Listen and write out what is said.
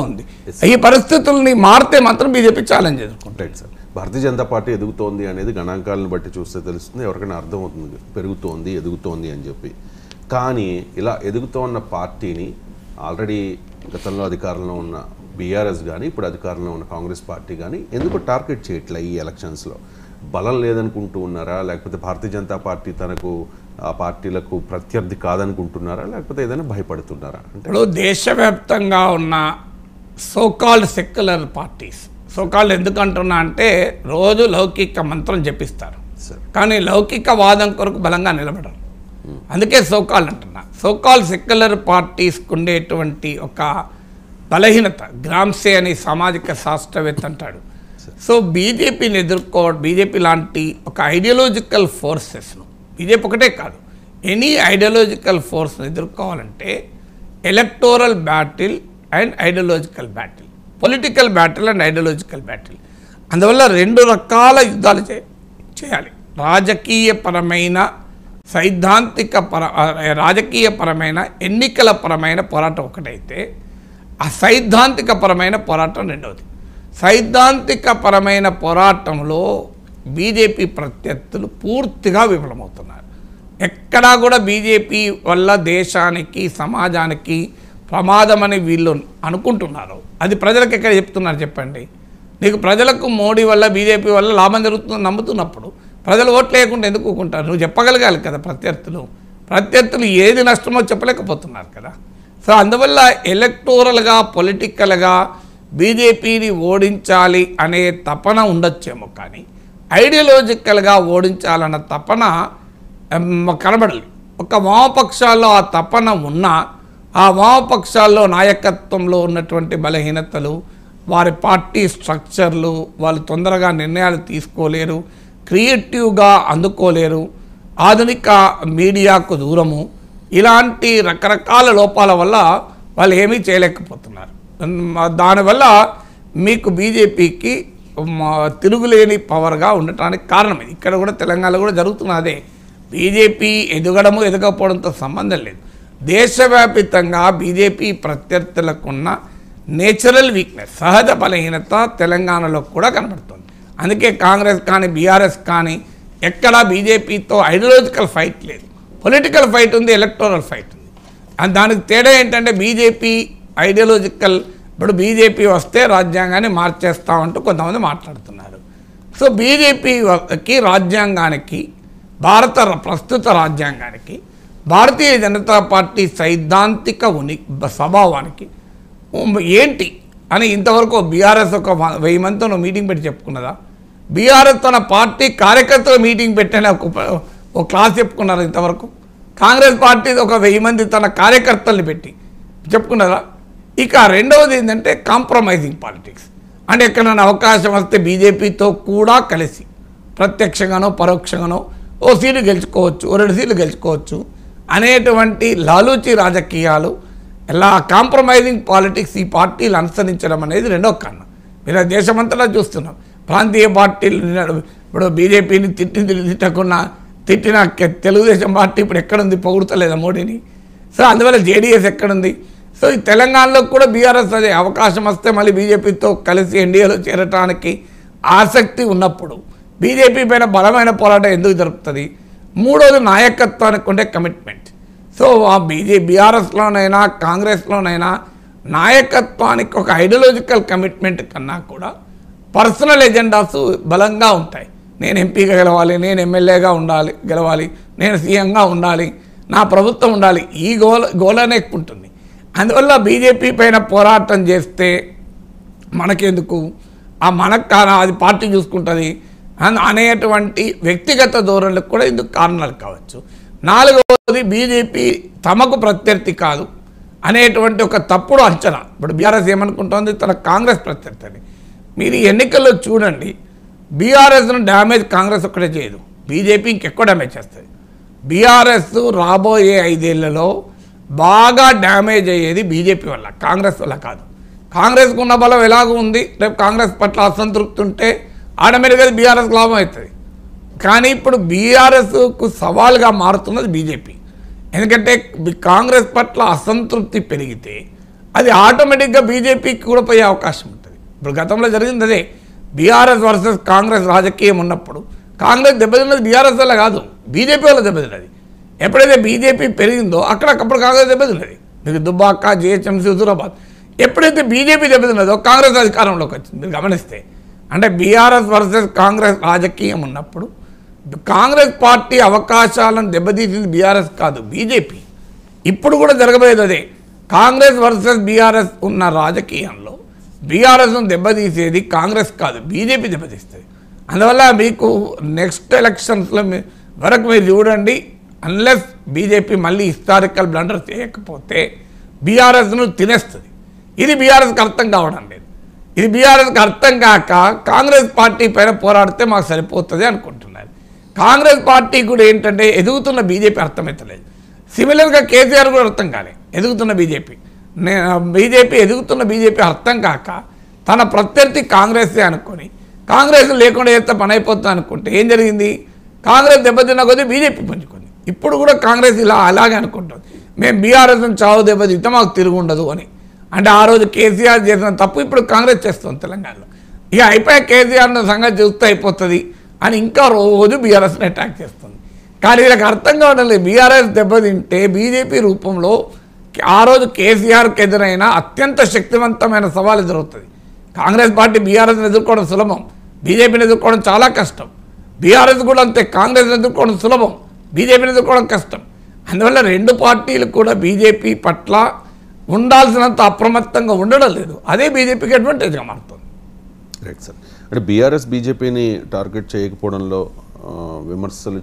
ఉంది. ఈ పరిస్థితుల్ని మారితే మాత్రం BJP challenge ఎదుర్కొంటాయి sir. Bharatiya Janata party ఎదుగుతోంది అనేది గణాంకాలను బట్టి చూస్తే తెలుస్తుంది, ఎవరికైనా అర్థమవుతుంది పెరుగుతోంది ఎదుగుతోంది అని చెప్పి. కానీ ఇలా ఎదుగుతోన్న పార్టీని ఆల్రెడీ గతంలో అధికారంలో ఉన్న బీఆర్ఎస్ కానీ ఇప్పుడు అధికారంలో ఉన్న కాంగ్రెస్ పార్టీ కానీ ఎందుకు టార్గెట్ చేయట్లే ఈ ఎలక్షన్స్లో? బలం లేదనుకుంటూ ఉన్నారా, లేకపోతే భారతీయ జనతా పార్టీ తనకు ఆ పార్టీలకు ప్రత్యర్థి కాదనుకుంటున్నారా, లేకపోతే ఏదైనా భయపడుతున్నారా? అంటే ఇప్పుడు దేశవ్యాప్తంగా ఉన్న సోకాల్డ్ సెక్యులర్ పార్టీస్, సోకాల్డ్ ఎందుకంటున్నా అంటే రోజు లౌకిక మంత్రం జపిస్తారు కానీ లౌకిక వాదం కొరకు బలంగా నిలబడరు, అందుకే సోకాల్డ్ అంటున్నా. సోకాల్డ్ సెక్యులర్ పార్టీస్కి ఉండేటువంటి ఒక బలహీనత గ్రామ్సే అని సామాజిక శాస్త్రవేత్త అంటాడు. సో బీజేపీని బీజేపీ లాంటి ఒక ఐడియాలజికల్ ఫోర్సెస్ను, బీజేపీ ఒకటే కాదు ఎనీ ఐడియాలజికల్ ఫోర్స్ను ఎదుర్కోవాలంటే electoral battle and ideological battle, political battle and ideological battle. అందువల్ల రెండు రకాల యుద్ధాలు చేయాలి. రాజకీయపరమైన రాజకీయపరమైన ఎన్నికల పరమైన పోరాటం ఒకటైతే ఆ సైద్ధాంతికపరమైన పోరాటం రెండవది. సైద్ధాంతికపరమైన పోరాటంలో బీజేపీ ప్రత్యర్థులు పూర్తిగా విఫలమవుతున్నారు. ఎక్కడా కూడా బీజేపీ వల్ల దేశానికి సమాజానికి ప్రమాదమని వీళ్ళు అనుకుంటున్నారు. అది ప్రజలకు ఎక్కడ చెప్తున్నారు చెప్పండి? నీకు ప్రజలకు మోడీ వల్ల బీజేపీ వల్ల లాభం జరుగుతుందని నమ్ముతున్నప్పుడు ప్రజలు ఓట్లు లేకుండా ఎందుకు ఊరుకుంటారు? నువ్వు చెప్పగలగాలి కదా. ప్రత్యర్థులు ఏది నష్టమో చెప్పలేకపోతున్నారు కదా. సో అందువల్ల ఎలక్టోరల్గా పొలిటికల్గా బీజేపీని ఓడించాలి అనే తపన ఉండొచ్చేమో కానీ ఐడియాలజికల్గా ఓడించాలన్న తపన కనబడలేదు. ఒక వామపక్షాల్లో ఆ తపన ఉన్నా ఆ వామపక్షాల్లో నాయకత్వంలో ఉన్నటువంటి బలహీనతలు, వారి పార్టీ స్ట్రక్చర్లు, వాళ్ళు తొందరగా నిర్ణయాలు తీసుకోలేరు, క్రియేటివ్గా అందుకోలేరు, ఆధునిక మీడియాకు దూరము, ఇలాంటి రకరకాల లోపాల వల్ల వాళ్ళు ఏమీ చేయలేకపోతున్నారు. దానివల్ల మీకు బీజేపీకి తిరుగులేని పవర్గా ఉండటానికి కారణం ఇది. ఇక్కడ కూడా తెలంగాణలో కూడా జరుగుతున్నదే. బీజేపీ ఎదగడము ఎదగకపోవడంతో సంబంధం లేదు. దేశవ్యాపితంగా బీజేపీ ప్రత్యర్థులకున్న నేచురల్ వీక్నెస్, సహజ బలహీనత తెలంగాణలో కూడా కనబడుతుంది. అందుకే కాంగ్రెస్ కానీ బీఆర్ఎస్ కానీ ఎక్కడా బీజేపీతో ఐడియాలజికల్ ఫైట్ లేదు, పొలిటికల్ ఫైట్ ఉంది, ఎలక్టోరల్ ఫైట్ ఉంది. దానికి తేడా ఏంటంటే బీజేపీ ఐడియాలజికల్, ఇప్పుడు బీజేపీ వస్తే రాజ్యాంగాన్ని మార్చేస్తామంటూ కొంతమంది మాట్లాడుతున్నారు. సో బీజేపీకి రాజ్యాంగానికి, ప్రస్తుత రాజ్యాంగానికి, భారతీయ జనతా పార్టీ సైద్ధాంతిక స్వభావానికి ఏంటి అని ఇంతవరకు బీఆర్ఎస్ ఒక 1000 మందితో మీటింగ్ పెట్టి చెప్పుకున్నదా? బీఆర్ఎస్ తన పార్టీ కార్యకర్తలు మీటింగ్ పెట్టని ఒక క్లాస్ చెప్పుకున్నారు ఇంతవరకు? కాంగ్రెస్ పార్టీ ఒక 1000 మంది తన కార్యకర్తల్ని పెట్టి చెప్పుకున్నారా? ఇక రెండవది ఏంటంటే కాంప్రమైజింగ్ పాలిటిక్స్. అంటే ఎక్కడైనా అవకాశం వస్తే బీజేపీతో కూడా కలిసి ప్రత్యక్షంగానో పరోక్షంగానో ఓ సీటు గెలుచుకోవచ్చు, 2 సీట్లు గెలుచుకోవచ్చు అనేటువంటి లాలూచి రాజకీయాలు, ఇలా కాంప్రమైజింగ్ పాలిటిక్స్ ఈ పార్టీలు అనుసరించడం అనేది రెండో కారణం. మీరు దేశమంతటా చూస్తున్నాం. ప్రాంతీయ పార్టీలు ఇప్పుడు బీజేపీని తిట్టిన తెలుగుదేశం పార్టీ ఇప్పుడు ఎక్కడుంది? పొగుడుతలేదా మోడీని? సో అందువల్ల జేడీఎస్ ఎక్కడుంది? సో ఈ తెలంగాణలో కూడా బీఆర్ఎస్ అదే అవకాశం వస్తే మళ్ళీ బీజేపీతో కలిసి ఎన్డీఏలో చేరటానికి ఆసక్తి ఉన్నప్పుడు బీజేపీ పైన బలమైన పోరాటం ఎందుకు జరుపుతుంది? మూడోది నాయకత్వానికి ఉండే కమిట్మెంట్. సో ఆ బీఆర్ఎస్లోనైనా కాంగ్రెస్లోనైనా నాయకత్వానికి ఒక ఐడియాలజికల్ కమిట్మెంట్ కన్నా కూడా పర్సనల్ ఎజెండాస్ బలంగా ఉంటాయి. నేను ఎంపీగా గెలవాలి, నేను ఎమ్మెల్యేగా గెలవాలి, నేను సీఎంగా ఉండాలి, నా ప్రభుత్వం ఉండాలి, ఈ గోలనే ఎక్కువ ఉంటుంది. అందువల్ల బీజేపీ పైన పోరాటం చేస్తే మనకెందుకు, అది పార్టీ చూసుకుంటుంది అనేటువంటి వ్యక్తిగత ధోరణులకు కూడా ఇందుకు కారణాలు కావచ్చు. నాలుగవది బీజేపీ తమకు ప్రత్యర్థి కాదు అనేటువంటి ఒక తప్పుడు అంచనా. ఇప్పుడు బీఆర్ఎస్ ఏమనుకుంటోంది? తన కాంగ్రెస్ ప్రత్యర్థి అని. మీరు ఎన్నికల్లో చూడండి, బీఆర్ఎస్ను డ్యామేజ్ కాంగ్రెస్ ఒక్కటే చేయదు, బీజేపీ ఇంకెక్కువ డ్యామేజ్ చేస్తుంది. బీఆర్ఎస్ రాబోయే 5 ఏళ్లలో బాగా డ్యామేజ్ అయ్యేది బీజేపీ వల్ల, కాంగ్రెస్ వల్ల కాదు. కాంగ్రెస్కు ఉన్న బలం ఎలాగూ ఉంది, రేపు కాంగ్రెస్ పట్ల అసంతృప్తి ఉంటే ఆటోమేటిక్గా బీఆర్ఎస్కి లాభం అవుతుంది. కానీ ఇప్పుడు బీఆర్ఎస్కు సవాల్గా మారుతున్నది బీజేపీ. ఎందుకంటే కాంగ్రెస్ పట్ల అసంతృప్తి పెరిగితే అది ఆటోమేటిక్గా బీజేపీకి కూడా పోయే అవకాశం ఉంటుంది. ఇప్పుడు గతంలో జరిగింది అదే, బీఆర్ఎస్ వర్సెస్ కాంగ్రెస్ రాజకీయం ఉన్నప్పుడు కాంగ్రెస్ దెబ్బతిన్నది బీఆర్ఎస్ వల్ల కాదు, బీజేపీ వల్ల దెబ్బతిన్నది. ఎప్పుడైతే బీజేపీ పెరిగిందో అక్కడప్పుడు కాంగ్రెస్ దెబ్బతిన్నది. మీకు దుబ్బాక, జిహెచ్ఎంసీ, హుజూరాబాద్ ఎప్పుడైతే బీజేపీ దెబ్బతిన్నదో కాంగ్రెస్ అధికారంలోకి వచ్చింది. మీరు గమనిస్తే అంటే బీఆర్ఎస్ వర్సెస్ కాంగ్రెస్ రాజకీయం ఉన్నప్పుడు కాంగ్రెస్ పార్టీ అవకాశాలను దెబ్బతీసింది బీఆర్ఎస్ కాదు, బీజేపీ. ఇప్పుడు కూడా జరగబోయేది అదే, కాంగ్రెస్ వర్సెస్ బీఆర్ఎస్ ఉన్న రాజకీయంలో బీఆర్ఎస్ను దెబ్బతీసేది కాంగ్రెస్ కాదు, బీజేపీ దెబ్బతీస్తుంది. అందువల్ల మీకు నెక్స్ట్ ఎలక్షన్స్లో వరకు మీరు చూడండి, అన్లెస్ బీజేపీ మళ్ళీ హిస్టారికల్ బ్లండర్ చేయకపోతే బీఆర్ఎస్ను తినేస్తుంది. ఇది బీఆర్ఎస్కి అర్థం కావడం లేదు. ఇది బీఆర్ఎస్కి అర్థం కాక కాంగ్రెస్ పార్టీ పైన పోరాడితే మాకు సరిపోతుంది అనుకుంటున్నారు. కాంగ్రెస్ పార్టీ కూడా ఏంటంటే ఎదుగుతున్న బీజేపీ అర్థమవుతలేదు. సిమిలర్గా కేసీఆర్ కూడా అర్థం కాలే ఎదుగుతున్న బీజేపీ. ఎదుగుతున్న బీజేపీ అర్థం కాక తన ప్రత్యర్థి కాంగ్రెసే అనుకొని కాంగ్రెస్ లేకుండా చేస్తే పని అయిపోతుంది అనుకుంటే ఏం జరిగింది, కాంగ్రెస్ దెబ్బతిన్న కొద్దీ బీజేపీ పుంజుకుంది. ఇప్పుడు కూడా కాంగ్రెస్ అలాగే అనుకుంటుంది, మేము బీఆర్ఎస్ని చావు దెబ్బతింటే మాకు తిరుగుండదు అని. అంటే ఆ రోజు కేసీఆర్ చేసిన తప్పు ఇప్పుడు కాంగ్రెస్ చేస్తుంది తెలంగాణలో. ఇక అయిపోయా కేసీఆర్ సంగతి చూస్తే అయిపోతుంది అని ఇంకా రోజు బీఆర్ఎస్ని అటాక్ చేస్తుంది. కానీ వీళ్ళకి అర్థం కావడం లేదు, బీఆర్ఎస్ దెబ్బతింటే బీజేపీ రూపంలో ఆ రోజు కేసీఆర్కి ఎదురైన అత్యంత శక్తివంతమైన సవాల్ ఎదురవుతుంది. కాంగ్రెస్ పార్టీ బీఆర్ఎస్ని ఎదుర్కోవడం సులభం, బీజేపీని ఎదుర్కోవడం చాలా కష్టం. బీఆర్ఎస్ కూడా అంతే, కాంగ్రెస్ని ఎదుర్కోవడం సులభం, బీజేపీని ఎదుర్కోవడం కష్టం. అందువల్ల రెండు పార్టీలు కూడా బీజేపీ పట్ల ఉండాల్సినంత అప్రమత్తంగా ఉండడం లేదు. అదే బీజేపీకి అడ్వాంటేజ్గా మారుతుంది. Right sir. అంటే బీఆర్ఎస్ బీజేపీని టార్గెట్ చేయకపోవడంలో విమర్శలు